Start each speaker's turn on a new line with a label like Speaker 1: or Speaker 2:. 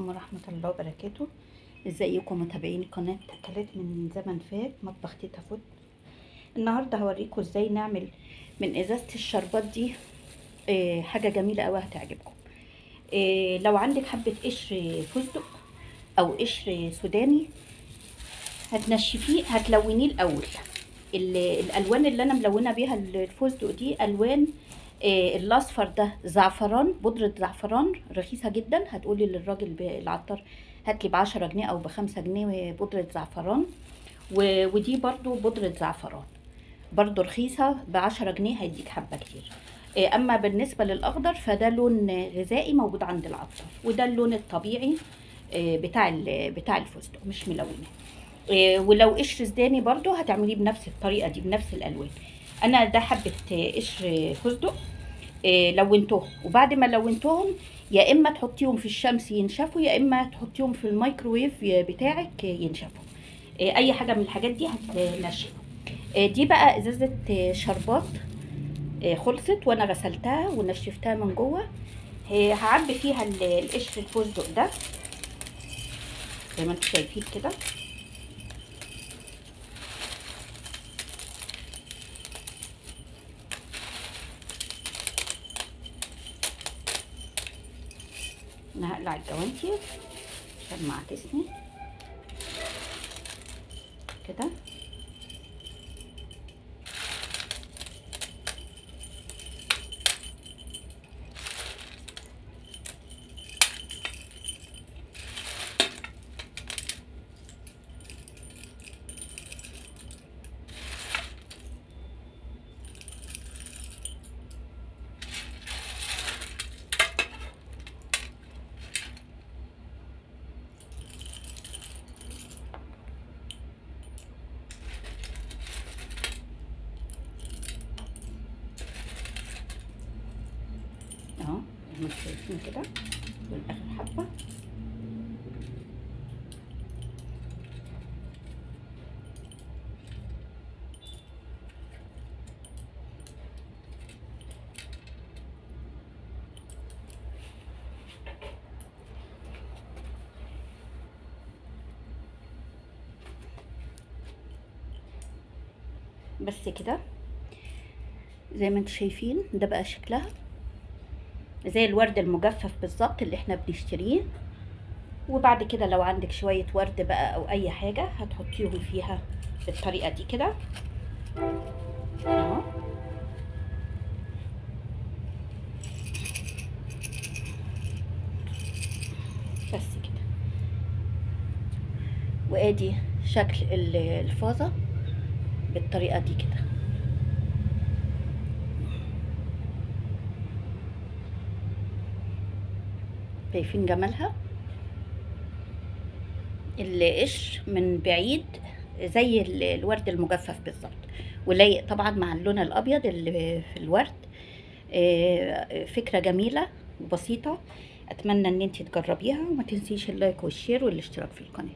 Speaker 1: ورحمة الله وبركاته. ازيكم متابعين قناة اكلات من زمن فات مطبخ تيتا فوت. النهاردة هوريكم ازاي نعمل من ازازة الشربات دي حاجة جميلة اوي هتعجبكم. لو عندك حبة قشر فستق او قشر سوداني هتنشفيه، هتلونيه الاول. الالوان اللي انا ملونه بيها الفستق دي الوان الاصفر ده زعفران، بودره زعفران رخيصه جدا. هتقولي للراجل العطار هات لي ب10 جنيه او ب5 جنيه بودره زعفران. ودي برضو بودره زعفران برضو رخيصه ب10 جنيه، هيديك حبه كتير. اما بالنسبه للاخضر فده لون غذائي موجود عند العطار، وده اللون الطبيعي بتاع الفستق مش ملونه. ولو قشر سوداني برضو هتعمليه بنفس الطريقه دي بنفس الالوان. انا ده حبه قشر فستق لونتهم، وبعد ما لونتهم يا اما تحطيهم في الشمس ينشفوا يا اما تحطيهم في الميكروويف بتاعك ينشفوا. اي حاجه من الحاجات دي هتنشف. دي بقى ازازه شربات خلصت وانا غسلتها ونشفتها من جوه. هعبي فيها القشر الفستق ده زي ما انتم شايفين كده. انا هقلع الجوانتي عشان ما عكسني كده. اهو زي ما انتم شايفين كده، دول اخر حبه. بس كده زي ما انتم شايفين، ده بقى شكلها زي الورد المجفف بالظبط اللي احنا بنشتريه. وبعد كده لو عندك شويه ورد بقى او اي حاجه هتحطيهم فيها بالطريقه دي كده اهو. بس كده، وادي شكل الفازه بالطريقه دي كده. شايفين جمالها؟ القشر من بعيد زي الورد المجفف بالظبط، ولايق طبعا مع اللون الابيض اللي في الورد. فكره جميله وبسيطه، اتمنى ان انتي تجربيها، وما تنسيش اللايك والشير والاشتراك في القناه.